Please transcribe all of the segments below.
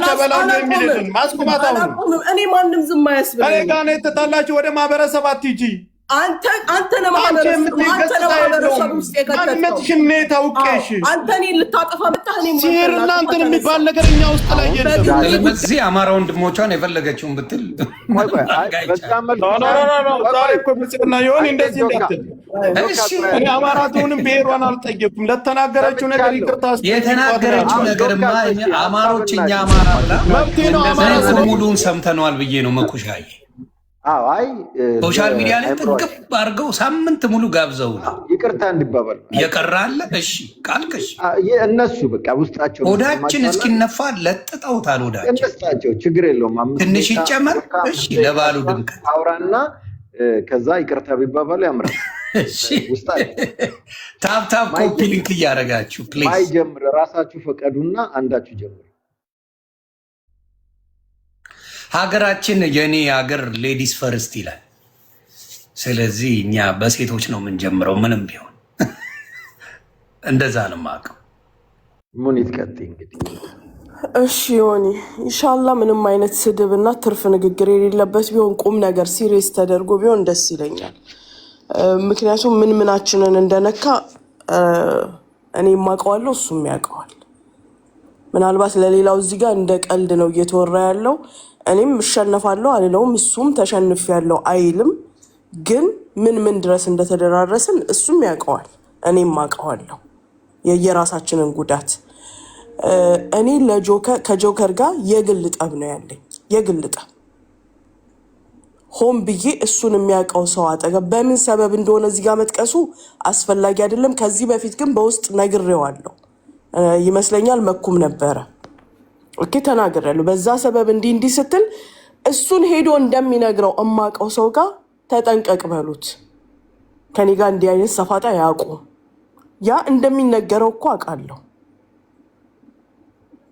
ተበላለ የሚልን ማስቆማት አሁን እኔ ማንም ዝም አያስብልኝ። እኔ ጋር ነው የተጣላችሁ። ወደ ማህበረሰብ አትሂጂ። አንተ ለማህበረሰብ ውስጥ ማንነትሽን ነው ታውቀሽ። አንተ እኔን ልታጠፋ መጣህ። እኔ ሲር እናንተ የሚባል ነገር እኛ ውስጥ ላይ የለም። በዚህ አማራ ወንድሞቿን የፈለገችውን ብትል ዛሬ እኮ ብጽና ይሆን እንደዚህ እንዳትል። እኔ አማራቱንም ብሔሯን አልጠየኩም። ለተናገረችው ነገር ይቅርታ የተናገረችው ነገርማ አማሮች እኛ አማራ ብላ መብቴ ነው። አማራ ሙሉን ሰምተነዋል ብዬ ነው መኩሻዬ። አይ ሶሻል ሚዲያ ላይ ጥግብ አድርገው ሳምንት ሙሉ ጋብዘው ነው ይቅርታ እንዲባባል የቀራለ። እሺ ካልከሽ እነሱ በቃ ውስጣቸው ሆዳችን እስኪነፋ ለጥጠውታል። ሆዳችን እነሳቸው ችግር የለውም። ትንሽ ይጨመር። እሺ ለባሉ ድምቀት አውራና ከዛ ይቅርታ ቢባባሉ ያምራል። እሺ ታፕ ኮፒ ሊንክ እያደረጋችሁ ፕሊዝ አይጀምር። ራሳችሁ ፈቀዱና አንዳችሁ ጀምሩ። ሀገራችን የኔ ሀገር ሌዲስ ፈርስት ይላል። ስለዚህ እኛ በሴቶች ነው የምንጀምረው። ምንም ቢሆን እንደዛ ነው የማውቀው። ሙኒት ቀጥይ እንግዲህ። እሺ ዮኒ ኢንሻአላህ ምንም አይነት ስድብና ትርፍ ንግግር የሌለበት ቢሆን ቁም ነገር ሲሪየስ ተደርጎ ቢሆን ደስ ይለኛል። ምክንያቱም ምናችንን እንደነካ እኔ የማውቀዋለሁ እሱም ያውቀዋል። ምናልባት ለሌላው እዚህ ጋር እንደ ቀልድ ነው እየተወራ ያለው። እኔም እሸነፋለሁ አልለውም፣ እሱም ተሸንፍ ያለው አይልም። ግን ምን ድረስ እንደተደራረስን እሱም ያውቀዋል፣ እኔም አውቀዋለሁ የየራሳችንን ጉዳት። እኔ ከጆከር ጋር የግል ጠብ ነው ያለኝ፣ የግል ጠብ። ሆን ብዬ እሱን የሚያውቀው ሰው አጠገብ በምን ሰበብ እንደሆነ እዚህ ጋር መጥቀሱ አስፈላጊ አይደለም። ከዚህ በፊት ግን በውስጥ ነግሬዋለሁ ይመስለኛል። መኩም ነበረ ኦኬ ተናገራለሁ። በዛ ሰበብ እንዲህ ስትል እሱን ሄዶ እንደሚነግረው እማቀው ሰው ጋር ተጠንቀቅ በሉት። ከኔ ጋር እንዲህ አይነት ሰፋጣ ያውቁ። ያ እንደሚነገረው እኮ አውቃለሁ።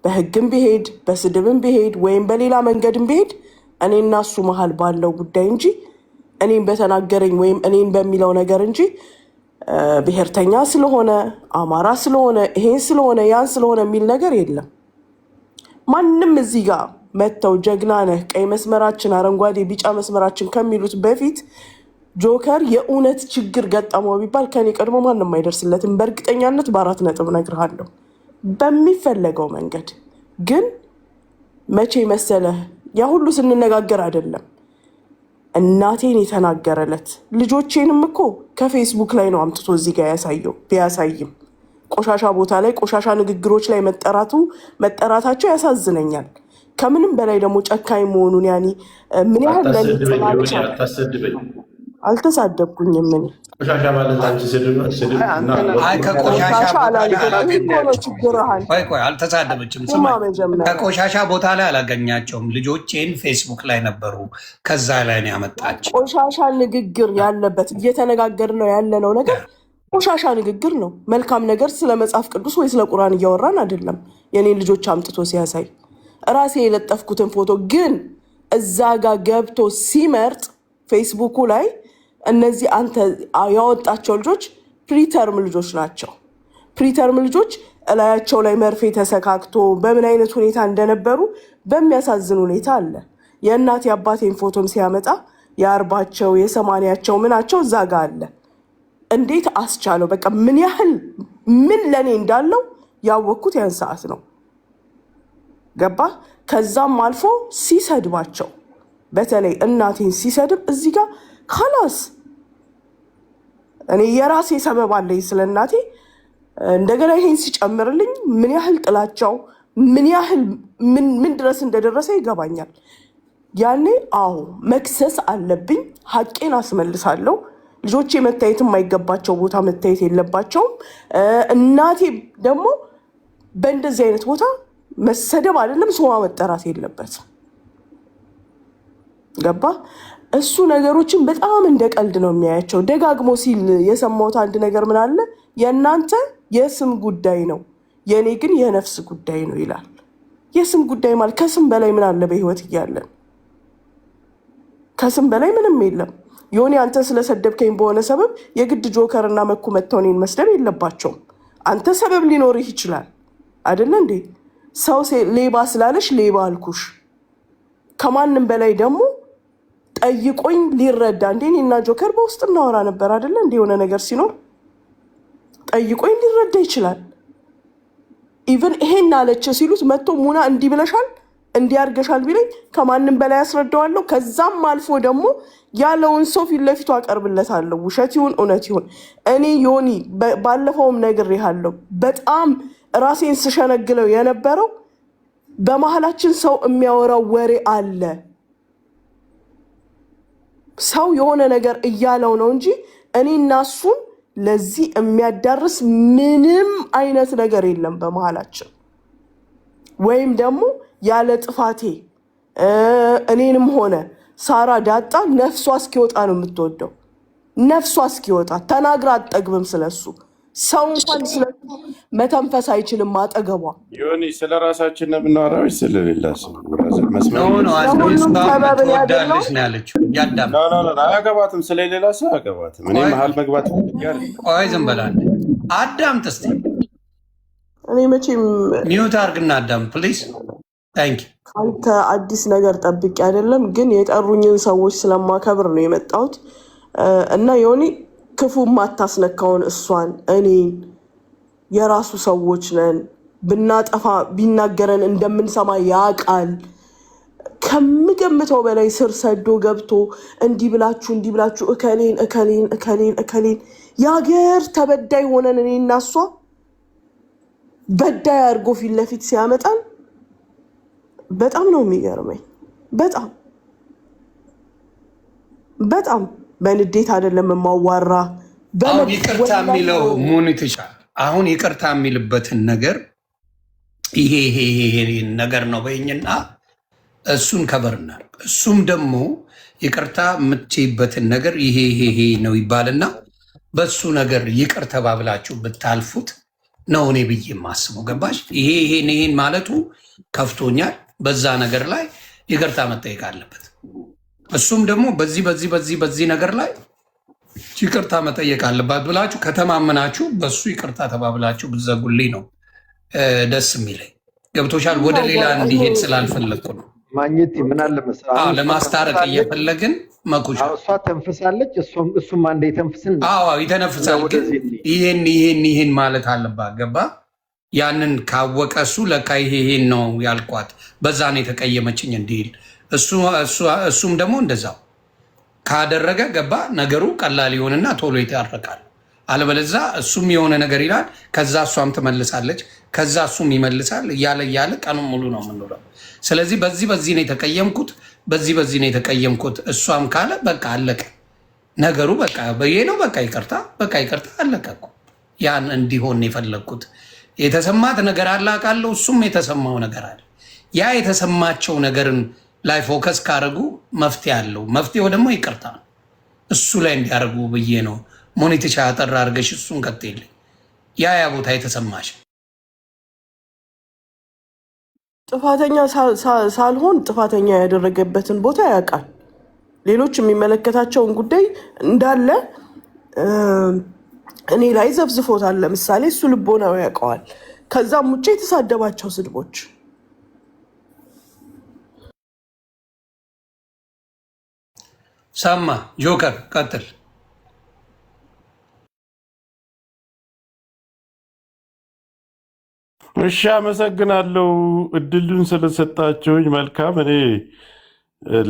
በህግም ቢሄድ በስድብም ቢሄድ ወይም በሌላ መንገድም ቢሄድ እኔና እሱ መሃል ባለው ጉዳይ እንጂ እኔን በተናገረኝ ወይም እኔን በሚለው ነገር እንጂ ብሔርተኛ ስለሆነ አማራ ስለሆነ ይሄን ስለሆነ ያን ስለሆነ የሚል ነገር የለም። ማንም እዚህ ጋር መተው ጀግና ነህ፣ ቀይ መስመራችን፣ አረንጓዴ ቢጫ መስመራችን ከሚሉት በፊት ጆከር የእውነት ችግር ገጠመው ቢባል ከኔ ቀድሞ ማንም አይደርስለትም። በእርግጠኛነት በ4 ነጥብ ነግርሃለሁ በሚፈለገው መንገድ። ግን መቼ መሰለህ ያ ሁሉ ስንነጋገር አይደለም እናቴን የተናገረለት። ልጆቼንም እኮ ከፌስቡክ ላይ ነው አምጥቶ እዚህ ጋር ያሳየው። ቢያሳይም ቆሻሻ ቦታ ላይ ቆሻሻ ንግግሮች ላይ መጠራታቸው ያሳዝነኛል። ከምንም በላይ ደግሞ ጨካኝ መሆኑን ያኒ ምን ያህል ለልጥላቻ አልተሳደብኩኝም። ምን ቆሻሻ ማለት አንቺ ስድብ አይ ከቆሻሻ አልተሳደበችም። ከቆሻሻ ቦታ ላይ አላገኛቸውም። ልጆቼን ፌስቡክ ላይ ነበሩ፣ ከዛ ላይ ነው ያመጣቸው። ቆሻሻ ንግግር ያለበት እየተነጋገር ነው ያለነው ነገር ቆሻሻ ንግግር ነው። መልካም ነገር ስለ መጽሐፍ ቅዱስ ወይ ስለ ቁርአን እያወራን አይደለም። የኔን ልጆች አምጥቶ ሲያሳይ ራሴ የለጠፍኩትን ፎቶ ግን እዛ ጋር ገብቶ ሲመርጥ ፌስቡኩ ላይ እነዚህ አንተ ያወጣቸው ልጆች ፕሪተርም ልጆች ናቸው። ፕሪተርም ልጆች እላያቸው ላይ መርፌ ተሰካክቶ በምን አይነት ሁኔታ እንደነበሩ በሚያሳዝን ሁኔታ አለ። የእናት የአባቴን ፎቶም ሲያመጣ የአርባቸው የሰማንያቸው ምናቸው እዛ ጋር አለ። እንዴት አስቻለው? በቃ ምን ያህል ምን ለኔ እንዳለው ያወቅኩት ያን ሰዓት ነው። ገባ? ከዛም አልፎ ሲሰድባቸው በተለይ እናቴን ሲሰድብ እዚህ ጋር ካላስ እኔ የራሴ ሰበብ አለኝ ስለ እናቴ። እንደገና ይሄን ሲጨምርልኝ ምን ያህል ጥላቻው ምን ያህል ምን ድረስ እንደደረሰ ይገባኛል። ያኔ አዎ መክሰስ አለብኝ፣ ሀቄን አስመልሳለሁ። ልጆቼ መታየት የማይገባቸው ቦታ መታየት የለባቸውም። እናቴ ደግሞ በእንደዚህ አይነት ቦታ መሰደብ አይደለም ስሟ መጠራት የለበትም። ገባ? እሱ ነገሮችን በጣም እንደ ቀልድ ነው የሚያያቸው። ደጋግሞ ሲል የሰማሁት አንድ ነገር ምን አለ፣ የእናንተ የስም ጉዳይ ነው፣ የእኔ ግን የነፍስ ጉዳይ ነው ይላል። የስም ጉዳይ ማለት ከስም በላይ ምን አለ በህይወት እያለን? ከስም በላይ ምንም የለም። ዮኒ አንተ ስለሰደብከኝ በሆነ ሰበብ የግድ ጆከርና መኩ መተው እኔን መስደብ የለባቸውም። አንተ ሰበብ ሊኖርህ ይችላል አይደለ እንዴ? ሰው ሌባ ስላለሽ ሌባ አልኩሽ። ከማንም በላይ ደግሞ ጠይቆኝ ሊረዳ እንዴ እኔና ጆከር በውስጥ እናወራ ነበር አይደለ? እንደ የሆነ ነገር ሲኖር ጠይቆኝ ሊረዳ ይችላል። ኢቭን ይሄን አለች ሲሉት መጥቶ ሙና እንዲህ ብለሻል እንዲህ አድርገሻል ቢለኝ ከማንም በላይ ያስረዳዋለሁ። ከዛም አልፎ ደግሞ ያለውን ሰው ፊት ለፊቱ አቀርብለታለሁ። ውሸት ይሁን እውነት ይሁን እኔ ዮኒ ባለፈውም ነግሬሃለሁ። በጣም ራሴን ስሸነግለው የነበረው በመሀላችን ሰው የሚያወራው ወሬ አለ። ሰው የሆነ ነገር እያለው ነው እንጂ እኔ እና እሱን ለዚህ የሚያዳርስ ምንም አይነት ነገር የለም በመሀላችን። ወይም ደግሞ ያለ ጥፋቴ እኔንም ሆነ ሳራ ዳጣ ነፍሷ እስኪወጣ ነው የምትወደው። ነፍሷ እስኪወጣ ተናግራ አትጠግብም ስለሱ። ሰው እንኳን ስለሱ መተንፈስ አይችልም አጠገቧ። ዮኒ ስለ ራሳችን ነው የምናወራው ስለሌላ ሰው? አያገባትም፣ ስለሌላ ሰው አያገባትም። እኔ መሀል መግባት ቆይ ዝም በላ አዳምጥ እስኪ። እኔ መቼም ሚዩት አድርግና አዳም ፕሊዝ። ታንክ ዩ። አንተ አዲስ ነገር ጠብቄ አይደለም ግን የጠሩኝን ሰዎች ስለማከብር ነው የመጣሁት እና ዮኒ ክፉ ማታስነካውን እሷን እኔን የራሱ ሰዎች ነን። ብናጠፋ ቢናገረን እንደምንሰማ ያውቃል። ከምገምተው በላይ ስር ሰዶ ገብቶ እንዲህ ብላችሁ እከሌን የሀገር ተበዳይ ሆነን እኔ እና እሷ በዳይ አድርጎ ፊት ለፊት ሲያመጣን በጣም ነው የሚገርመኝ። በጣም በንዴት አይደለም የማዋራ። አሁን ይቅርታ የሚለው ሙኒትሻ አሁን ይቅርታ የሚልበትን ነገር ይሄ ነገር ነው በይኝና እሱን ከበርና እሱም ደግሞ ይቅርታ የምትይበትን ነገር ይሄ ነው ይባልና በሱ ነገር ይቅር ተባብላችሁ ብታልፉት ነው እኔ ብዬ የማስበው። ገባሽ? ይሄን ማለቱ ከፍቶኛል። በዛ ነገር ላይ ይቅርታ መጠየቅ አለበት። እሱም ደግሞ በዚህ ነገር ላይ ይቅርታ መጠየቅ አለባት ብላችሁ ከተማመናችሁ በሱ ይቅርታ ተባብላችሁ ብትዘጉልኝ ነው ደስ የሚለኝ። ገብቶሻል? ወደ ሌላ እንዲሄድ ስላልፈለግኩ ነው። ማግኘት ምን አለ መሰለህ ለማስታረቅ እየፈለግን መኩሻ እሷ ተንፍሳለች፣ እሱም አንዴ ተንፍስን ይተነፍሳል። ግን ይሄን ማለት አለባት። ገባ? ያንን ካወቀ እሱ ለካ ይሄን ነው ያልኳት በዛ ነው የተቀየመችኝ እንዲል እሱም ደግሞ እንደዛው ካደረገ ገባ ነገሩ ቀላል ይሆንና ቶሎ ይታረቃል። አለበለዛ እሱም የሆነ ነገር ይላል፣ ከዛ እሷም ትመልሳለች፣ ከዛ እሱም ይመልሳል እያለ ቀኑን ሙሉ ነው የምንውለው። ስለዚህ በዚህ ነው የተቀየምኩት፣ በዚህ ነው የተቀየምኩት እሷም ካለ በቃ አለቀ ነገሩ። በቃ በየ ነው በቃ ይቅርታ አለቀ እኮ። ያን እንዲሆን የፈለግኩት የተሰማት ነገር አለ አውቃለሁ፣ እሱም የተሰማው ነገር አለ። ያ የተሰማቸው ነገርን ላይ ፎከስ ካደረጉ መፍትሄ አለው። መፍትሄው ደግሞ ይቅርታ ነው። እሱ ላይ እንዲያደርጉ ብዬ ነው። ሞኔቲሻ ያጠራ አድርገሽ እሱን ቀጥልኝ። ያ ቦታ የተሰማሽ ጥፋተኛ ሳልሆን ጥፋተኛ ያደረገበትን ቦታ ያውቃል። ሌሎች የሚመለከታቸውን ጉዳይ እንዳለ እኔ ላይ ዘፍዝፎታል። ለምሳሌ እሱ ልቦናው ያውቀዋል። ከዛም ውጭ የተሳደባቸው ስድቦች ሰማ። ጆከር ቀጥል። እሺ አመሰግናለሁ እድሉን ስለሰጣችሁኝ። መልካም። እኔ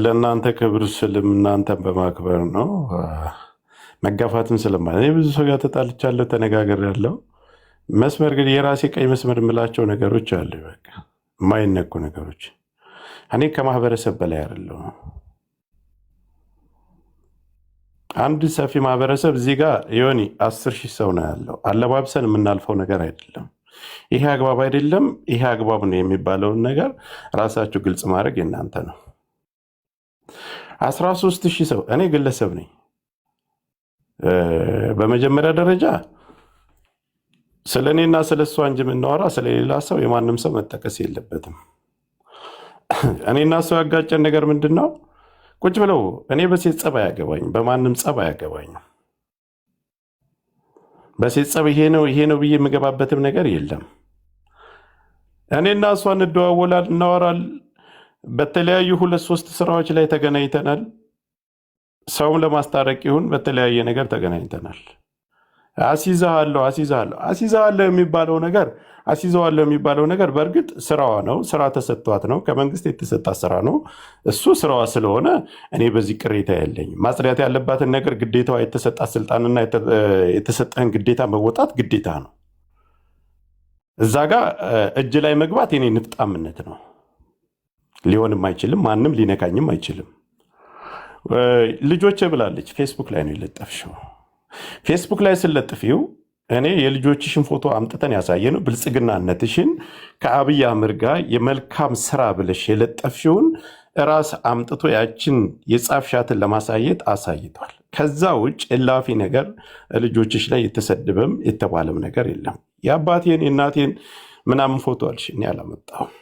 ለእናንተ ክብር ስልም እናንተን በማክበር ነው መጋፋትም ስለማለት እኔ ብዙ ሰው ጋር ተጣልቻለሁ፣ ተነጋግሬያለሁ። መስመር ግን የራሴ ቀይ መስመር የምላቸው ነገሮች አሉ። በቃ የማይነኩ ነገሮች። እኔ ከማህበረሰብ በላይ አይደለሁ። አንድ ሰፊ ማህበረሰብ እዚህ ጋር ዮኒ 10,000 ሰው ነው ያለው። አለባብሰን የምናልፈው ነገር አይደለም። ይሄ አግባብ አይደለም፣ ይሄ አግባብ ነው የሚባለውን ነገር ራሳችሁ ግልጽ ማድረግ የእናንተ ነው። 13,000 ሰው እኔ ግለሰብ ነኝ። በመጀመሪያ ደረጃ ስለ እኔና ስለ እሷ እንጂ የምናወራ ስለሌላ ሰው የማንም ሰው መጠቀስ የለበትም። እኔና ሰው ያጋጨን ነገር ምንድን ነው? ቁጭ ብለው እኔ በሴት ጸብ አያገባኝም፣ በማንም ጸብ አያገባኝም። በሴት ጸብ ይሄ ነው ብዬ የምገባበትም ነገር የለም። እኔና እሷ እንደዋወላል እናወራል። በተለያዩ 2-3 ስራዎች ላይ ተገናኝተናል። ሰውም ለማስታረቅ ይሁን በተለያየ ነገር ተገናኝተናል። አሲዛለሁ የሚባለው ነገር በእርግጥ ስራዋ ነው። ስራ ተሰጥቷት ነው። ከመንግስት የተሰጣት ስራ ነው። እሱ ስራዋ ስለሆነ እኔ በዚህ ቅሬታ የለኝም። ማጽዳት ያለባትን ነገር ግዴታዋ፣ የተሰጣት ስልጣንና የተሰጠህን ግዴታ መወጣት ግዴታ ነው። እዛ ጋር እጅ ላይ መግባት የኔ ንፍጣምነት ነው። ሊሆንም አይችልም። ማንም ሊነካኝም አይችልም። ልጆች ብላለች። ፌስቡክ ላይ ነው የለጠፍሽው። ፌስቡክ ላይ ስለጥፊው እኔ የልጆችሽን ፎቶ አምጥተን ያሳየ ነው። ብልጽግናነትሽን ከአብይ አህመድ ጋር የመልካም ስራ ብለሽ የለጠፍሽውን ራስ አምጥቶ ያችን የጻፍሻትን ለማሳየት አሳይቷል። ከዛ ውጭ እላፊ ነገር ልጆችሽ ላይ የተሰደበም የተባለም ነገር የለም። የአባቴን የእናቴን ምናምን ፎቶ አልሽ፣ እኔ አላመጣሁም።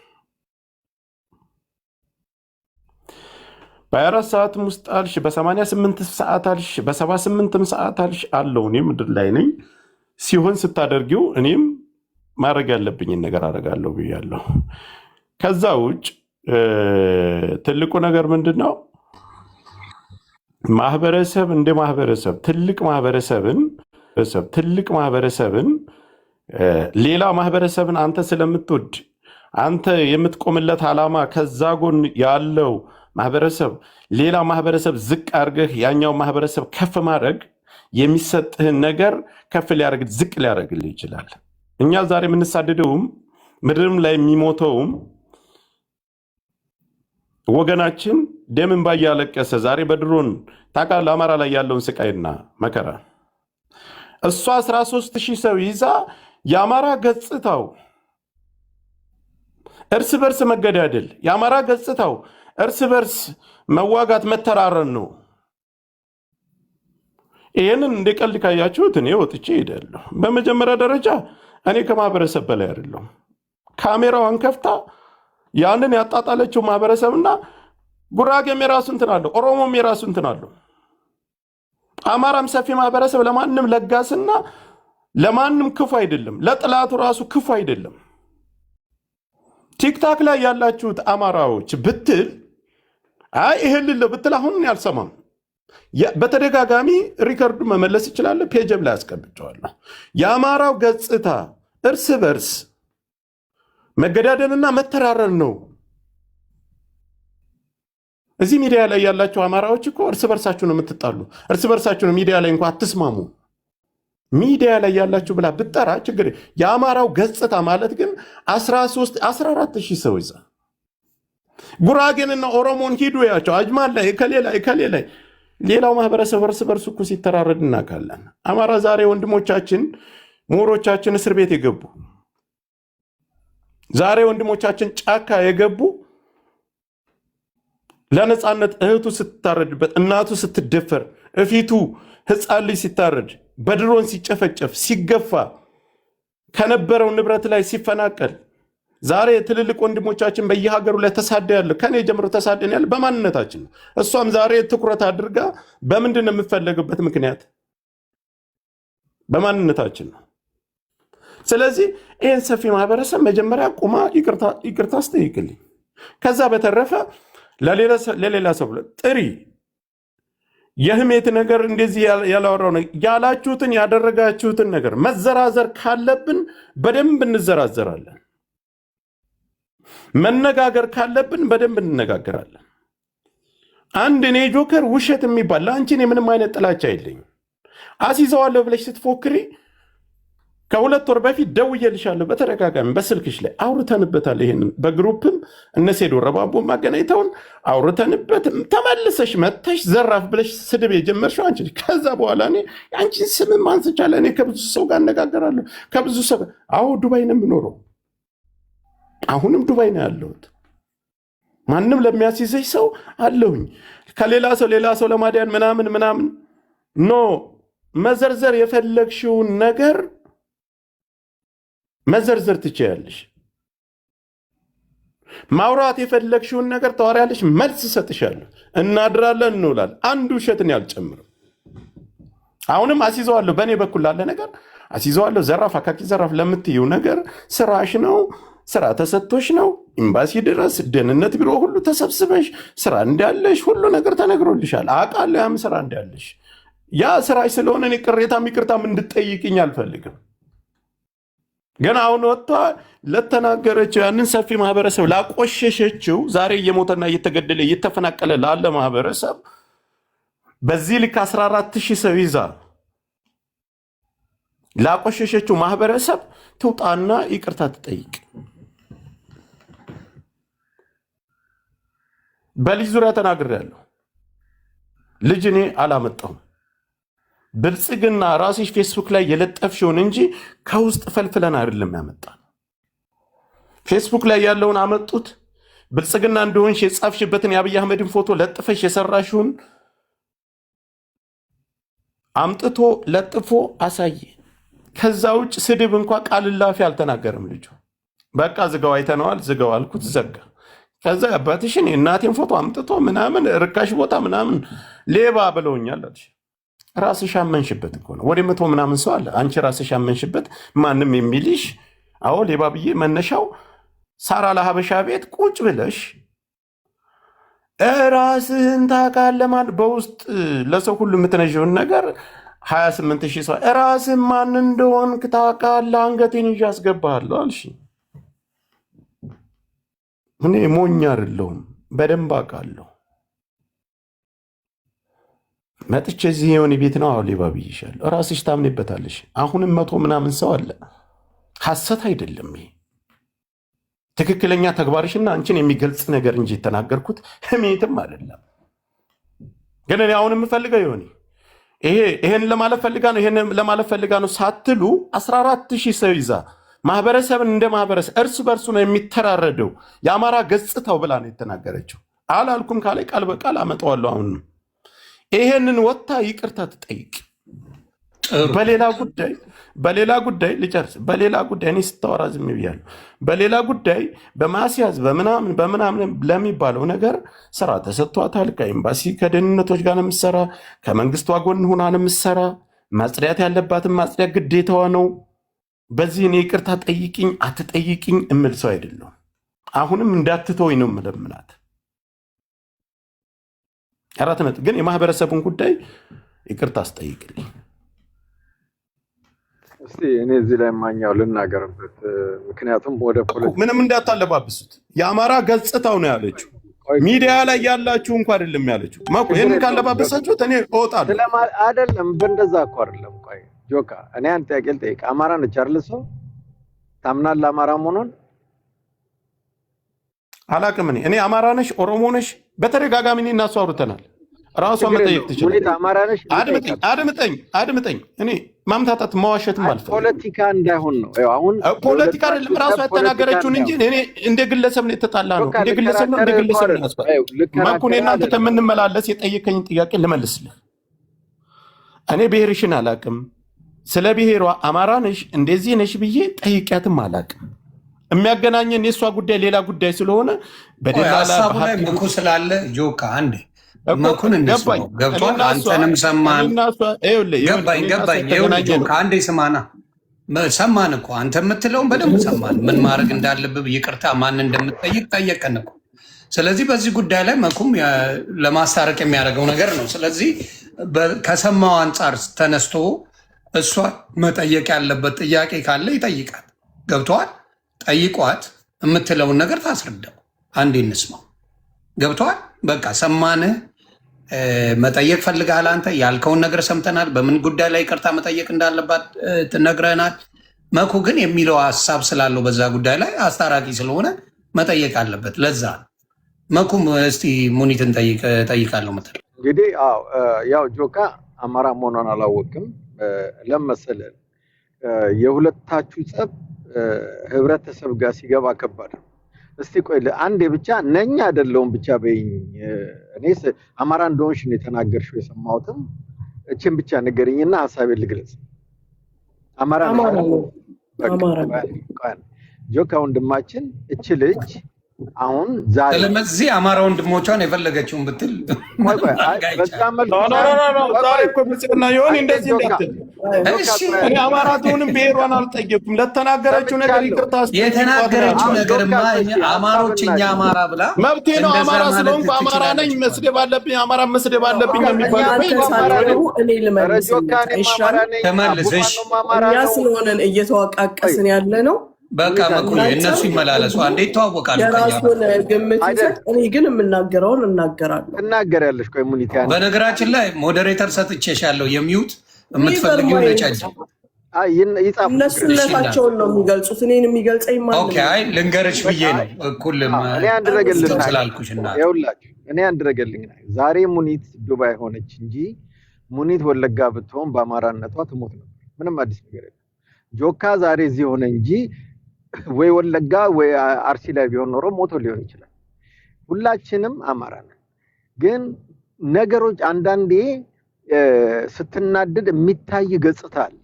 በ24 ሰዓትም ውስጥ አልሽ፣ በ88 ሰዓት አልሽ፣ በ78 ሰዓት አልሽ አለው። እኔ ምድር ላይ ነኝ። ሲሆን ስታደርጊው እኔም ማድረግ ያለብኝን ነገር አደርጋለሁ ብያለሁ። ከዛ ውጭ ትልቁ ነገር ምንድን ነው? ማህበረሰብ እንደ ማህበረሰብ ትልቅ ማህበረሰብን ሌላ ማህበረሰብን አንተ ስለምትወድ አንተ የምትቆምለት ዓላማ ከዛ ጎን ያለው ማህበረሰብ ሌላ ማህበረሰብ ዝቅ አድርገህ ያኛው ማህበረሰብ ከፍ ማድረግ የሚሰጥህን ነገር ከፍ ሊያደርግ ዝቅ ሊያደርግልህ ይችላል። እኛ ዛሬ የምንሳደደውም ምድርም ላይ የሚሞተውም ወገናችን ደም እንባ እያለቀሰ ዛሬ በድሮን ታውቃለህ፣ አማራ ላይ ያለውን ስቃይና መከራ እሷ 13,000 ሰው ይዛ የአማራ ገጽታው እርስ በርስ መገዳደል፣ የአማራ ገጽታው እርስ በርስ መዋጋት መተራረን ነው። ይህንን እንደ ቀልድ ካያችሁት እኔ ወጥቼ ሄዳለሁ። በመጀመሪያ ደረጃ እኔ ከማህበረሰብ በላይ አይደለሁም። ካሜራዋን ከፍታ ያንን ያጣጣለችው ማህበረሰብና ጉራጌም የራሱ እንትን አለው፣ ኦሮሞም የራሱ እንትን አለው። አማራም ሰፊ ማህበረሰብ ለማንም ለጋስና ለማንም ክፉ አይደለም፣ ለጥላቱ ራሱ ክፉ አይደለም። ቲክታክ ላይ ያላችሁት አማራዎች ብትል ይሄን ልለው ብትል አሁን ያልሰማም በተደጋጋሚ ሪከርዱ መመለስ ይችላል። ፔጅም ላይ አስቀምጨዋለሁ። የአማራው ገጽታ እርስ በርስ መገዳደልና መተራረር ነው። እዚህ ሚዲያ ላይ ያላችሁ አማራዎች እኮ እርስ በርሳችሁ ነው የምትጣሉ። እርስ በርሳችሁ ነው ሚዲያ ላይ እንኳ አትስማሙ። ሚዲያ ላይ ያላችሁ ብላ ብጠራ ችግር። የአማራው ገጽታ ማለት ግን 14,000 ሰው ይዛ ጉራጌንና ኦሮሞን ሂዱ ያቸው አጅማል ላይ ከሌ ላይ ሌላው ማህበረሰብ እርስ በርሱ እኮ ሲተራረድ እናውቃለን። አማራ ዛሬ ወንድሞቻችን ምሁሮቻችን እስር ቤት የገቡ ዛሬ ወንድሞቻችን ጫካ የገቡ ለነፃነት እህቱ ስትታረድበት እናቱ ስትደፈር እፊቱ ህፃን ልጅ ሲታረድ በድሮን ሲጨፈጨፍ ሲገፋ ከነበረው ንብረት ላይ ሲፈናቀል ዛሬ ትልልቅ ወንድሞቻችን በየሀገሩ ላይ ተሳደያለ ከኔ ጀምሮ ተሳደን ያለ በማንነታችን ነው። እሷም ዛሬ ትኩረት አድርጋ በምንድን ነው የምፈለግበት ምክንያት በማንነታችን ነው። ስለዚህ ይህን ሰፊ ማህበረሰብ መጀመሪያ ቁማ ይቅርታ አስጠይቅልኝ። ከዛ በተረፈ ለሌላ ሰው ጥሪ የህሜት ነገር እንደዚህ ያላወራው ነው ያላችሁትን ያደረጋችሁትን ነገር መዘራዘር ካለብን በደንብ እንዘራዘራለን። መነጋገር ካለብን በደንብ እንነጋገራለን። አንድ እኔ ጆከር ውሸት የሚባል ለአንቺ እኔ ምንም አይነት ጥላቻ የለኝም። አስይዘዋለሁ ብለሽ ስትፎክሪ ከ2 ወር በፊት ደውዬልሻለሁ በተደጋጋሚ በስልክሽ ላይ አውርተንበታል። ይሄንን በግሩፕም እነሴዶ ረባቦ ማገናኝተውን አውርተንበት ተመልሰሽ መተሽ ዘራፍ ብለሽ ስድብ የጀመርሽው አንቺ። ከዛ በኋላ እኔ አንቺን ስምም አንስቻለሁ። እኔ ከብዙ ሰው ጋር እነጋገራለሁ ከብዙ ሰው። አዎ ዱባይ ነው የምኖረው። አሁንም ዱባይ ነው ያለሁት። ማንም ለሚያስይዘኝ ሰው አለሁኝ። ከሌላ ሰው ለማዳን ምናምን ኖ መዘርዘር የፈለግሽውን ነገር መዘርዘር ትችያለሽ። ማውራት የፈለግሽውን ነገር ታወሪያለሽ፣ መልስ እሰጥሻለሁ። እናድራለን እንውላለን። አንዱ ውሸትን ያልጨምርም። አሁንም አስይዘዋለሁ፣ በእኔ በኩል ላለ ነገር አስይዘዋለሁ። ዘራፍ አካኪ ዘራፍ ለምትይው ነገር ስራሽ ነው። ስራ ተሰጥቶሽ ነው ኤምባሲ ድረስ ደህንነት ቢሮ ሁሉ ተሰብስበሽ ስራ እንዳለሽ ሁሉ ነገር ተነግሮልሻል። አውቃለሁ ያም ስራ እንዳለሽ። ያ ስራሽ ስለሆነ እኔ ቅሬታም ይቅርታም እንድትጠይቅኝ አልፈልግም። ግን አሁን ወጥታ ለተናገረችው ያንን ሰፊ ማህበረሰብ ላቆሸሸችው ዛሬ እየሞተና እየተገደለ እየተፈናቀለ ላለ ማህበረሰብ በዚህ ልክ 14,000 ሰው ይዛ ላቆሸሸችው ማህበረሰብ ትውጣና ይቅርታ ትጠይቅ። በልጅ ዙሪያ ተናግሬያለሁ። ልጅ እኔ አላመጣሁም። ብልጽግና ራስሽ ፌስቡክ ላይ የለጠፍሽውን እንጂ ከውስጥ ፈልፍለን አይደለም ያመጣ። ፌስቡክ ላይ ያለውን አመጡት። ብልጽግና እንደሆንሽ የጻፍሽበትን የአብይ አህመድን ፎቶ ለጥፈሽ የሰራሽውን አምጥቶ ለጥፎ አሳየ። ከዛ ውጭ ስድብ እንኳ ቃል ላፊ አልተናገረም ልጁ። በቃ ዝጋው፣ አይተነዋል፣ ዝጋው አልኩት፣ ዘጋ። ከዛ አባትሽን የእናቴን ፎቶ አምጥቶ ምናምን ርካሽ ቦታ ምናምን ሌባ ብለውኛል አልሽ። ራስሽ አመንሽበት እኮ ነው። ወደ 100 ምናምን ሰው አለ። አንቺ ራስሽ አመንሽበት። ማንም የሚልሽ አዎ ሌባ ብዬ መነሻው ሳራ ለሀበሻ ቤት ቁጭ ብለሽ ራስህን ታውቃለህ ማለት በውስጥ ለሰው ሁሉ የምትነዥውን ነገር 28,000 ሰው ራስህን ማን እንደሆንክ ታውቃለህ፣ አንገቴን ይዤ አስገባሃለሁ አልሽ። እኔ ሞኝ አይደለሁም፣ በደንብ አውቃለሁ። መጥቼ እዚህ የሆነ ቤት ነው ሌባ ብዬሻለሁ። ራስሽ ታምኔበታለሽ። አሁንም 100 ምናምን ሰው አለ። ሐሰት አይደለም ይሄ ትክክለኛ ተግባርሽና አንቺን የሚገልጽ ነገር እንጂ የተናገርኩት ህሜትም አይደለም። ግን እኔ አሁን የምፈልገው ይሄን ለማለት ፈልጋ ነው ይሄን ለማለት ፈልጋ ነው ሳትሉ 14,000 ሰው ይዛ ማህበረሰብን እንደ ማህበረሰብ እርስ በርሱ ነው የሚተራረደው የአማራ ገጽታው ብላ ነው የተናገረችው። አላልኩም ካለ ቃል በቃል አመጣዋለሁ። አሁን ይሄንን ወጣ ይቅርታ ትጠይቅ። በሌላ ጉዳይ ልጨርስ። በሌላ ጉዳይ እኔ ስታወራ ዝም ብያለሁ። በሌላ ጉዳይ በማስያዝ በምናምን ለሚባለው ነገር ስራ ተሰጥቷታል። ከኤምባሲ ከደህንነቶች ጋር ነው የምትሰራ። ከመንግስቷ ጎን ሆና ነው የምትሰራ። ማጽዳት ያለባትን ማጽዳት ግዴታዋ ነው። በዚህ እኔ ይቅርታ ጠይቅኝ አትጠይቅኝ እምል ሰው አይደለሁም። አሁንም እንዳትተወኝ ነው የምለምናት። 4 ነጥብ ግን የማህበረሰቡን ጉዳይ ይቅርታ አስጠይቅልኝ። እስቲ እኔ እዚህ ላይ ማኛው ልናገርበት። ምክንያቱም ወደ ፖለቲካ ምንም እንዳታለባብሱት። የአማራ ገጽታው ነው ያለችው። ሚዲያ ላይ ያላችሁ እንኳን አይደለም ያለችው። ማቆ ይሄን ካለባበሳችሁት እኔ እወጣለሁ። አይደለም በእንደዛ እኮ አይደለም። ቆይ ጆካ፣ እኔ አንተ ጥያቄ ልጠይቅ። አማራ ነች አይደል? ሰው ታምናለህ አማራ መሆኑን? አላቅም። እኔ አማራ ነሽ ኦሮሞ ነሽ በተደጋጋሚ እኔ እና እሷ አውርተናል። ራሷን መጠየቅ ትችላለች። አድምጠኝ። እኔ ማምታታት መዋሸትም አልፈልግም። ፖለቲካ እንዳይሆን ነው። አሁን ፖለቲካ አይደለም ራሷ የተናገረችውን እንጂ እኔ እንደ ግለሰብ ነው የተጣላ ነው። እንደ ግለሰብ ነው ያስባል። ማኩኔ እናንተ ከምንመላለስ የጠየቀኝ ጥያቄ ልመልስልህ። እኔ ብሔርሽን አላቅም። ስለ ብሔሯ አማራ ነሽ እንደዚህ ነሽ ብዬ ጠይቂያትም አላቅም። የሚያገናኘን የእሷ ጉዳይ ሌላ ጉዳይ ስለሆነ ሀሳቡ ላይ መኩ ስላለ ጆካ አንዴ መኩን እንስማው። ገብቷል። አንተንም ሰማን። ገባኝ። ጆካ አንዴ ስማና ሰማን እኮ አንተ የምትለውን በደንብ ሰማን። ምን ማድረግ እንዳለብህ ይቅርታ ማን እንደምትጠይቅ ጠየቀን እኮ። ስለዚህ በዚህ ጉዳይ ላይ መኩም ለማስታረቅ የሚያደርገው ነገር ነው። ስለዚህ ከሰማው አንጻር ተነስቶ እሷ መጠየቅ ያለበት ጥያቄ ካለ ይጠይቃል። ገብተዋል። ጠይቋት የምትለውን ነገር ታስረዳው። አንዴ እንስማው። ገብተዋል። በቃ ሰማንህ። መጠየቅ ፈልጋል። አንተ ያልከውን ነገር ሰምተናል። በምን ጉዳይ ላይ ይቅርታ መጠየቅ እንዳለባት ነግረናል። መኩ ግን የሚለው ሀሳብ ስላለው በዛ ጉዳይ ላይ አስታራቂ ስለሆነ መጠየቅ አለበት። ለዛ መኩም እስቲ ሙኒትን ጠይቃለሁ ምትል እንግዲህ ያው ጆካ አማራ መሆኗን አላወቅም። ለመሰለን የሁለታችሁ ጸብ ህብረተሰብ ጋር ሲገባ ከባድ ነው። እስቲ ቆይ አንዴ ብቻ ነኝ አይደለሁም ብቻ በይኝ። እኔስ አማራ እንደሆንሽ ነው የተናገርሽው የሰማሁትም። እቺን ብቻ ንገሪኝና ሐሳቤን ልግለጽ። አማራ ጆካ ወንድማችን፣ እቺ ልጅ አሁን ዛሬ ስለዚህ አማራ ወንድሞቿን የፈለገችውን ብትል ዛሬ እኮ ብልጽግና የሆነ እንደዚህ እንዳትል። እኔ አማራ ትሆንም ብሔሯን አልጠየኩም። ለተናገረችው ነገር ይቅርታ የተናገረችው ነገርማ አማሮች እኛ አማራ ብላ መብቴ ነው። አማራ ስለሆንኩ አማራ ነኝ መስደብ አለብኝ፣ አማራ መስደብ አለብኝ የሚባለው እኔ ልመልስልሽ እኛ ስለሆነን እየተወቃቀስን ያለ ነው። በቃ መኩሪ እነሱ ይመላለሱ። አንዴ ይተዋወቃሉ። የራሱን ግምት ይሰጥ። እኔ ግን የምናገረውን እናገራለሁ። እናገራለሽ። ቆይ ሙኒቲ በነገራችን ላይ ሞዴሬተር ሰጥቼሻለሁ። የሚዩት የምትፈልጊው ነጫጭ እነሱነታቸውን ነው የሚገልጹት። እኔን የሚገልጸኝ ማለት ኦኬ። አይ ልንገርሽ ብዬ ነው እኩልም እኔ አንድ ነገር ስላልኩሽና ይኸውላችሁ እኔ አንድ ነገር ልንገርሽ። ዛሬ ሙኒት ዱባይ ሆነች እንጂ ሙኒት ወለጋ ብትሆን በአማራነቷ ትሞት ነው። ምንም አዲስ ነገር የለም። ጆካ ዛሬ እዚህ ሆነ እንጂ ወይ ወለጋ ወይ አርሲ ላይ ቢሆን ኖሮ ሞቶ ሊሆን ይችላል። ሁላችንም አማራ ነን። ግን ነገሮች አንዳንዴ ስትናደድ የሚታይ ገጽታ አለ።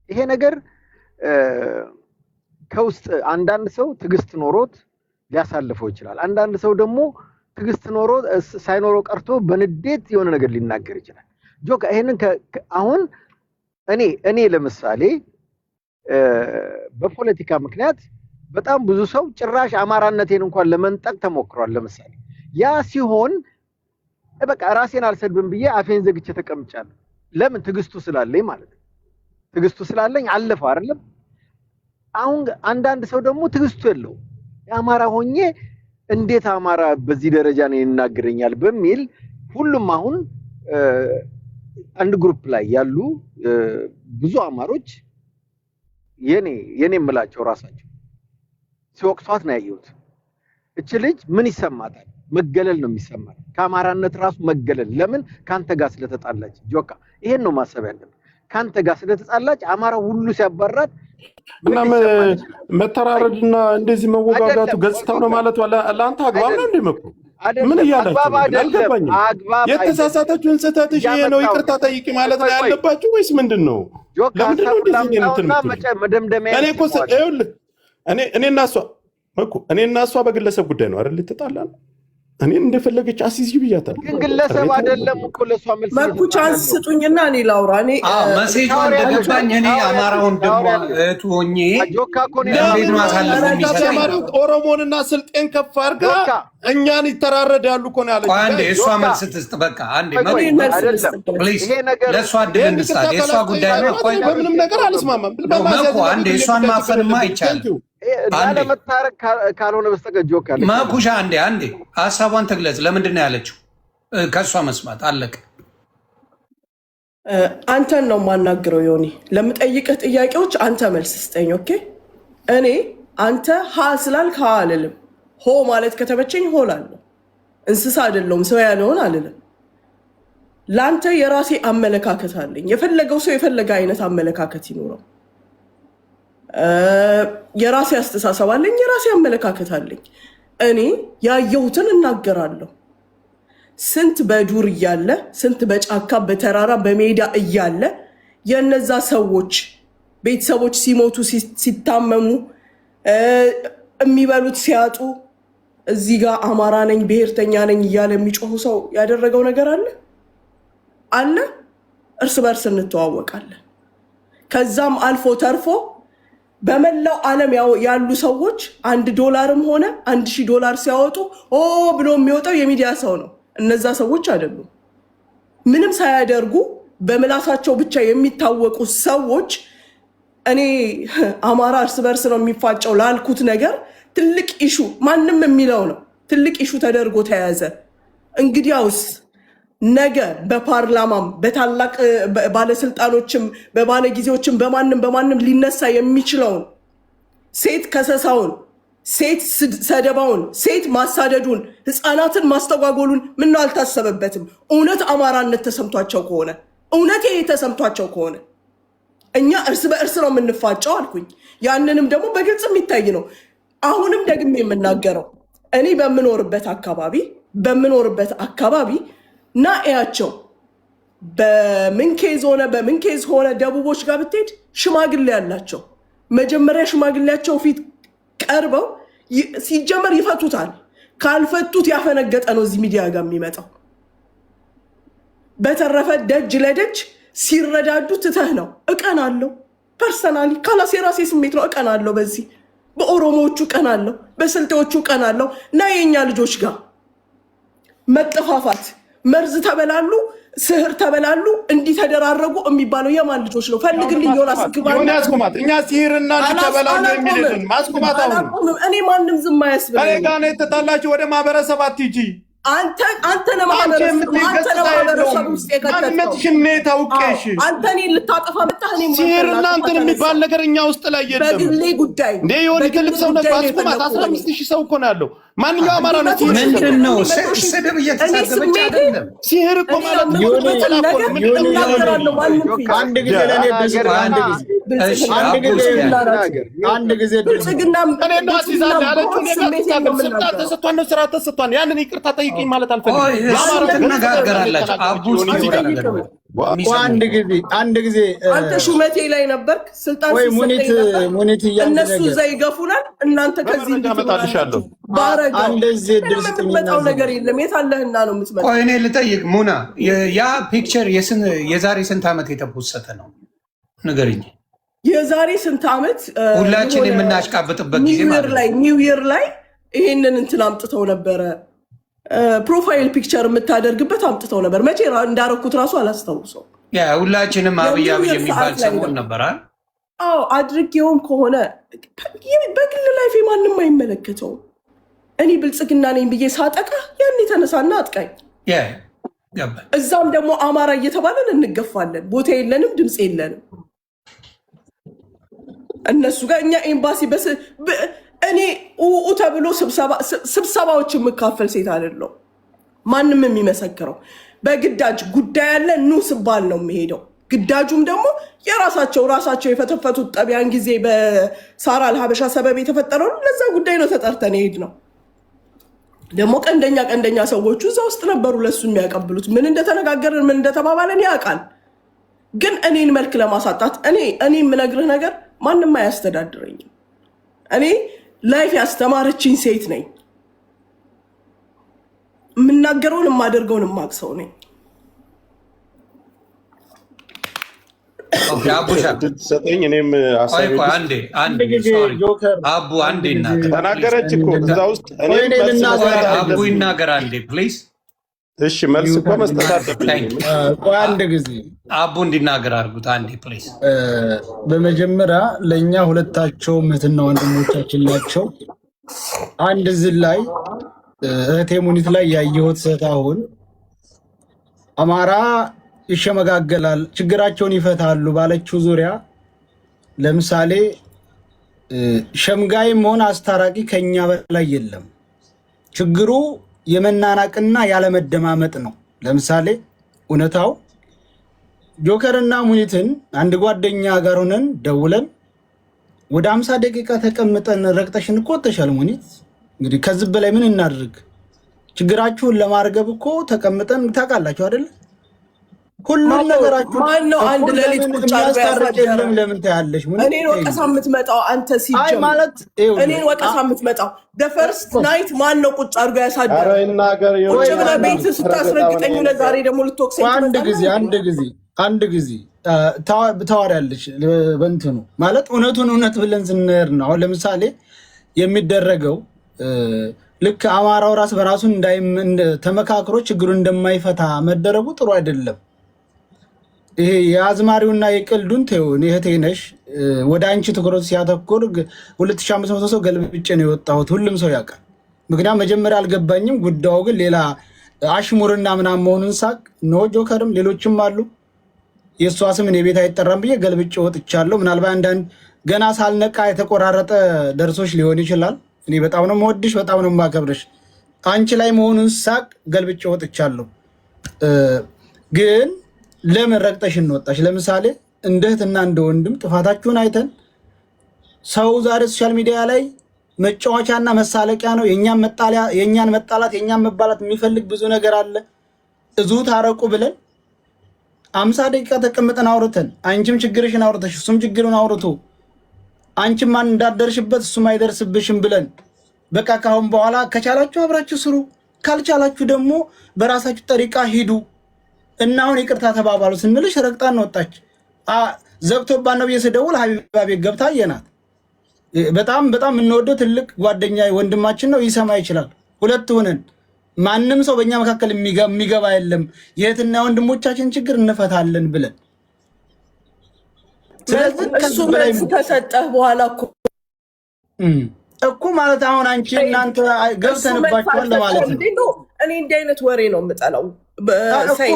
ይሄ ነገር ከውስጥ አንዳንድ ሰው ትዕግስት ኖሮት ሊያሳልፈው ይችላል። አንዳንድ ሰው ደግሞ ትዕግስት ኖሮ ሳይኖረው ቀርቶ በንዴት የሆነ ነገር ሊናገር ይችላል። ጆካ ይሄንን አሁን እኔ ለምሳሌ በፖለቲካ ምክንያት በጣም ብዙ ሰው ጭራሽ አማራነቴን እንኳን ለመንጠቅ ተሞክሯል። ለምሳሌ ያ ሲሆን በቃ ራሴን አልሰድብም ብዬ አፌን ዘግቼ ተቀምጫለሁ። ለምን? ትዕግስቱ ስላለኝ ማለት ነው። ትዕግስቱ ስላለኝ አለፈው አይደለም። አሁን አንዳንድ ሰው ደግሞ ትዕግስቱ የለውም። የአማራ ሆኜ እንዴት አማራ በዚህ ደረጃ ነው ይናገረኛል በሚል ሁሉም አሁን አንድ ግሩፕ ላይ ያሉ ብዙ አማሮች የኔ የምላቸው ራሳቸው ሲወቅሷት ነው ያየሁት። እቺ ልጅ ምን ይሰማታል? መገለል ነው የሚሰማት። ከአማራነት ራሱ መገለል። ለምን? ካንተ ጋር ስለተጣላች። ጆካ ይሄን ነው ማሰብ ያለብን። ካንተ ጋር ስለተጣላች አማራ ሁሉ ሲያባራት እና መተራረድና እንደዚህ መወጋጋቱ ገጽታው ነው ማለት ለአንተ አግባብ ነው እንደመኩ ምን እያላችሁ አልገባኝም። የተሳሳተችውን ስህተትሽ ይሄ ነው ይቅርታ ጠይቂ ማለት ነው ያለባችሁ ወይስ ምንድን ነው? ለምንድን ነው እንደዚህ እኔና እሷ በግለሰብ ጉዳይ ነው አይደል የተጣላን? እኔን እንደፈለገች አሲዝ ብያታለሁ። ግን ግለሰብ አይደለም እኮ ለሷ መልስ መኩ ቻንስ ስጡኝና እኔ ላውራ። እኔ መሴጅ እንደገባኝ እኔ አማራውን ደግሞ እህቱ ሆኜ ለምን ማሳለፍ የሚሰጠኝ ኦሮሞንና ስልጤን ከፍ አድርጋ እኛን ይተራረዳሉ እኮ ነው ያለች። አንዴ እሷ መልስ ትስጥ። በቃ አንዴ ፕሊዝ ለእሷ እድል እንስጣት። የእሷ ጉዳይ ነው። ቆይ በምንም ነገር አልስማማም። መኩ አንዴ እሷን ማፈንማ አይቻልም። ለመታረቅ ካልሆነ በስተቀር ጆካ ማኩሻ አንዴ ሀሳቧን ትግለጽ። ለምንድን ነው ያለችው? ከእሷ መስማት አለቀ። አንተን ነው የማናግረው ዮኒ። ለምጠይቅህ ጥያቄዎች አንተ መልስ ስጠኝ። ኦኬ። እኔ አንተ ሀ ስላልክ ሀ አልልም። ሆ ማለት ከተመቸኝ ሆ ላለሁ። እንስሳ አይደለሁም፣ ሰው ያለውን አልልም። ለአንተ የራሴ አመለካከት አለኝ። የፈለገው ሰው የፈለገ አይነት አመለካከት ይኖረው። የራሴ አስተሳሰብ አለኝ፣ የራሴ አመለካከት አለኝ። እኔ ያየሁትን እናገራለሁ። ስንት በዱር እያለ ስንት በጫካ በተራራ በሜዳ እያለ የነዛ ሰዎች ቤተሰቦች ሲሞቱ ሲታመሙ የሚበሉት ሲያጡ እዚህ ጋር አማራ ነኝ ብሔርተኛ ነኝ እያለ የሚጮሁ ሰው ያደረገው ነገር አለ። እርስ በርስ እንተዋወቃለን። ከዛም አልፎ ተርፎ በመላው ዓለም ያሉ ሰዎች $1 ሆነ $1000 ሲያወጡ ብሎ የሚወጣው የሚዲያ ሰው ነው። እነዛ ሰዎች አይደሉም። ምንም ሳያደርጉ በምላሳቸው ብቻ የሚታወቁ ሰዎች እኔ አማራ እርስ በርስ ነው የሚፋጨው ላልኩት ነገር ትልቅ ኢሹ ማንም የሚለው ነው። ትልቅ ኢሹ ተደርጎ ተያዘ። እንግዲያውስ ነገ በፓርላማም በታላቅ ባለስልጣኖችም በባለጊዜዎችም በማንም ሊነሳ የሚችለውን ሴት ከሰሳውን፣ ሴት ሰደባውን፣ ሴት ማሳደዱን፣ ህፃናትን ማስተጓጎሉን ምነው አልታሰበበትም? እውነት አማራነት ተሰምቷቸው ከሆነ እውነት ይሄ ተሰምቷቸው ከሆነ እኛ እርስ በእርስ ነው የምንፋጨው አልኩኝ። ያንንም ደግሞ በግልጽ የሚታይ ነው። አሁንም ደግሜ የምናገረው እኔ በምኖርበት አካባቢ እና እያቸው በምን ኬዝ ሆነ ደቡቦች ጋር ብትሄድ ሽማግሌ ያላቸው መጀመሪያ ሽማግሌያቸው ፊት ቀርበው ሲጀመር ይፈቱታል። ካልፈቱት ያፈነገጠ ነው እዚህ ሚዲያ ጋር የሚመጣው። በተረፈ ደጅ ለደጅ ሲረዳዱ ትተህ ነው። እቀን አለው ፐርሰናሊ ካላስ የራሴ ስሜት ነው። እቀን አለው በዚህ በኦሮሞዎቹ ቀን አለው፣ በስልጤዎቹ ቀን አለው እና የኛ ልጆች ጋር መጠፋፋት መርዝ ተበላሉ፣ ስህር ተበላሉ፣ እንዲህ ተደራረጉ የሚባለው የማን ልጆች ነው? ፈልግልኝ ዮናስ ግባና ያስቆማት። እኛ ሲህርና ተበላሉ የሚልን ማስቆማት። አሁን እኔ ማንም ዝም አያስብለኝ። እኔ ጋር ነው የተጣላችሁ። ወደ ማህበረሰብ አትሂጂ። አንተ ነው ማህበረሰብ ውስጥ የከተተው ታውቀሽ አንተ እኔን ልታጠፋ መጣህ። እኔ ሲህር እናንተን የሚባል ነገር እኛ ውስጥ ላይ የለም። በግሌ ጉዳይ እንዴ የሆነ ትልቅ ሰው ነው። አስቆማት። 15,000 ሰው እኮ ነው ያለው። ማንኛውም አማራ ነው። ምንድን ነው ስድብ እየተሳደበች አይደለም። ሲህር እኮ ማለት ነው። አንድ ጊዜ ብልጽግና ተሰጥቷን ነው ስራ ተሰጥቷን። ያንን ይቅርታ ጠይቅኝ ማለት አልፈልግም። ትነጋገራላችሁ። አንድ ጊዜ አንተ ሹመቴ ላይ ነበርክ፣ ስልጣን ሙኒት እነሱ እዛ ይገፉናል። እናንተ ከዚህ እንድትመጣልሻለሁ ባረገው ነገር የለም። የት አለህና ነው የምትመጣው? ቆይ እኔ ልጠይቅ ሙና፣ ያ ፒክቸር የዛሬ ስንት ዓመት የተፖሰተ ነው? ንገርኝ። የዛሬ ስንት ዓመት? ሁላችን የምናሽቃብጥበት ጊዜ ማለት ነው። ኒው ይር ላይ ይሄንን እንትን አምጥተው ነበረ። ፕሮፋይል ፒክቸር የምታደርግበት አምጥተው ነበር። መቼ እንዳረኩት ራሱ አላስታውሰው። ሁላችንም አብይ የሚባል ሰሞን ነበራል። አዎ አድርጌውም ከሆነ በግል ላይፍ ማንም አይመለከተውም። እኔ ብልጽግና ነኝ ብዬ ሳጠቃ ያን የተነሳና አጥቃኝ። እዛም ደግሞ አማራ እየተባለን እንገፋለን። ቦታ የለንም፣ ድምፅ የለንም። እነሱ ጋር እኛ ኤምባሲ እኔ ተብሎ ስብሰባዎች የምካፈል ሴት አይደለሁ። ማንም የሚመሰክረው በግዳጅ ጉዳይ ያለ ኑ ስባል ነው የሚሄደው። ግዳጁም ደግሞ ራሳቸው የፈተፈቱት ጠቢያን ጊዜ በሳራ አልሀበሻ ሰበብ የተፈጠረው ለዛ ጉዳይ ነው ተጠርተን ሄድ ነው። ደግሞ ቀንደኛ ሰዎቹ እዛ ውስጥ ነበሩ ለሱ የሚያቀብሉት። ምን እንደተነጋገርን ምን እንደተባባለን ያውቃል። ግን እኔን መልክ ለማሳጣት እኔ የምነግርህ ነገር ማንም አያስተዳድረኝም። እኔ ላይፍ ያስተማረችኝ ሴት ነኝ። የምናገረውን የማደርገውን የማቅሰው ነኝ። ሰጠኝ እኔም ተናገረች እኮ እዛ ውስጥ አቡ ይናገር አንዴ ፕሊዝ። እሺ መልስ እኮ መስጠት አለብኝ። አንድ ጊዜ አቡ እንዲናገር አድርጉት አንዴ ፕሊዝ። በመጀመሪያ ለእኛ ሁለታቸው እህትና ወንድሞቻችን ናቸው። አንድ ዝን ላይ እህቴ ሙኒት ላይ ያየሁት ስህተት አሁን አማራ ይሸመጋገላል ችግራቸውን ይፈታሉ ባለችው ዙሪያ ለምሳሌ ሸምጋይም ሆነ አስታራቂ ከኛ በላይ የለም። ችግሩ የመናናቅና ያለመደማመጥ ነው። ለምሳሌ እውነታው ጆከርና ሙኒትን አንድ ጓደኛ ጋር ሆነን ደውለን ወደ 50 ደቂቃ ተቀምጠን ረግጠሽን እኮ ወጥተሻል ሙኒት። እንግዲህ ከዚህ በላይ ምን እናድርግ? ችግራችሁን ለማርገብ እኮ ተቀምጠን ታውቃላችሁ አይደል? ሁሉም ነገራችሁ ማነው አንድ ሌሊት ቁጭ አድርገው ለምን ታያለሽ? እኔን ወቀሳ የምትመጣው አንተ ሲጀምር ማለት እኔን ወቀሳ የምትመጣው the first night ማነው ቁጭ አድርገው ያሳደረ? ኧረ ይናገር ቁጭ ብለህ ቤት ስታስረግጠኝ ለዛሬ ደግሞ ልትወቅሰኝ አንድ ጊዜ ታወሪያለሽ በእንትኑ ማለት እውነቱን እውነት ብለን ስንሄድ ነው። አሁን ለምሳሌ የሚደረገው ልክ አማራው ራስ በራሱን ተመካክሮ ችግሩን እንደማይፈታ መደረጉ ጥሩ አይደለም። ይሄ የአዝማሪውና የቀልዱን ተይውን። እህቴ ነሽ ወደ አንቺ ትኩረት ሲያተኩር 2500 ሰው ገልብጬ ነው የወጣሁት። ሁሉም ሰው ያውቃል። ምክንያቱም መጀመሪያ አልገባኝም ጉዳዩ ግን ሌላ አሽሙርና ምናምን መሆኑን ሳቅ ነው። ጆከርም ሌሎችም አሉ የእሷ ስም እኔ ቤት አይጠራም ብዬ ገልብጬ ወጥቻለሁ። ምናልባት አንዳንድ ገና ሳልነቃ የተቆራረጠ ደርሶች ሊሆን ይችላል። እኔ በጣም ነው የምወድሽ፣ በጣም ነው የማከብርሽ። አንቺ ላይ መሆኑን ሳቅ ገልብጬ ወጥቻለሁ። ግን ለምን ረግጠሽ እንወጣሽ? ለምሳሌ እንደ እህትና እንደ ወንድም ጥፋታችሁን አይተን ሰው ዛሬ ሶሻል ሚዲያ ላይ መጫወቻና መሳለቂያ ነው። የኛን መጣላት የኛን መባላት የሚፈልግ ብዙ ነገር አለ። እዙ ታረቁ ብለን 50 ደቂቃ ተቀምጠን አውርተን አንቺም ችግርሽን አውርተሽ እሱም ችግሩን አውርቶ አንቺም ማን እንዳደርሽበት እሱም አይደርስብሽም ብለን በቃ ካሁን በኋላ ከቻላችሁ አብራችሁ ስሩ፣ ካልቻላችሁ ደግሞ በራሳችሁ ጠሪቃ ሂዱ እና አሁን ይቅርታ ተባባሉ ስንልሽ ረግጣን ወጣች። ዘግቶባን ነው እየሰደውል ሀቢባ ቤት ገብታ አየናት። በጣም በጣም የምንወደው ትልቅ ጓደኛ ወንድማችን ነው፣ ይሰማ ይችላል። ሁለት ሆነን ማንም ሰው በእኛ መካከል የሚገባ የለም፣ የእህትና ወንድሞቻችን ችግር እንፈታለን ብለን እሱ መልስ ከሰጠህ በኋላ እኮ ማለት አሁን አንቺ እናንተ ገብተንባችኋል ለማለት ነው። እኔ እንዲህ አይነት ወሬ ነው የምጠላው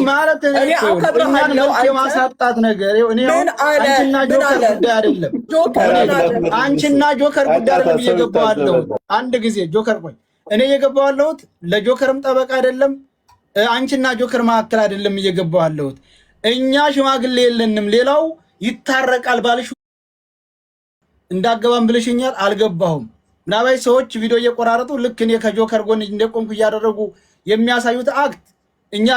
ማለት የማሳጣት ነገር አንቺና ጆከር ጉዳይ አይደለም። አንቺና ጆከር ጉዳይ አይደለም እየገባዋለሁ። አንድ ጊዜ ጆከር ቆይ፣ እኔ እየገባዋለሁት ለጆከርም ጠበቃ አይደለም፣ አንቺና ጆከር መካከል አይደለም እየገባዋለሁት። እኛ ሽማግሌ የለንም፣ ሌላው ይታረቃል ባልሽ እንዳገባም ብልሽኛል፣ አልገባሁም። ምናባይ ሰዎች ቪዲዮ እየቆራረጡ ልክ እኔ ከጆከር ጎን እንደቆምኩ እያደረጉ የሚያሳዩት አክት እኛ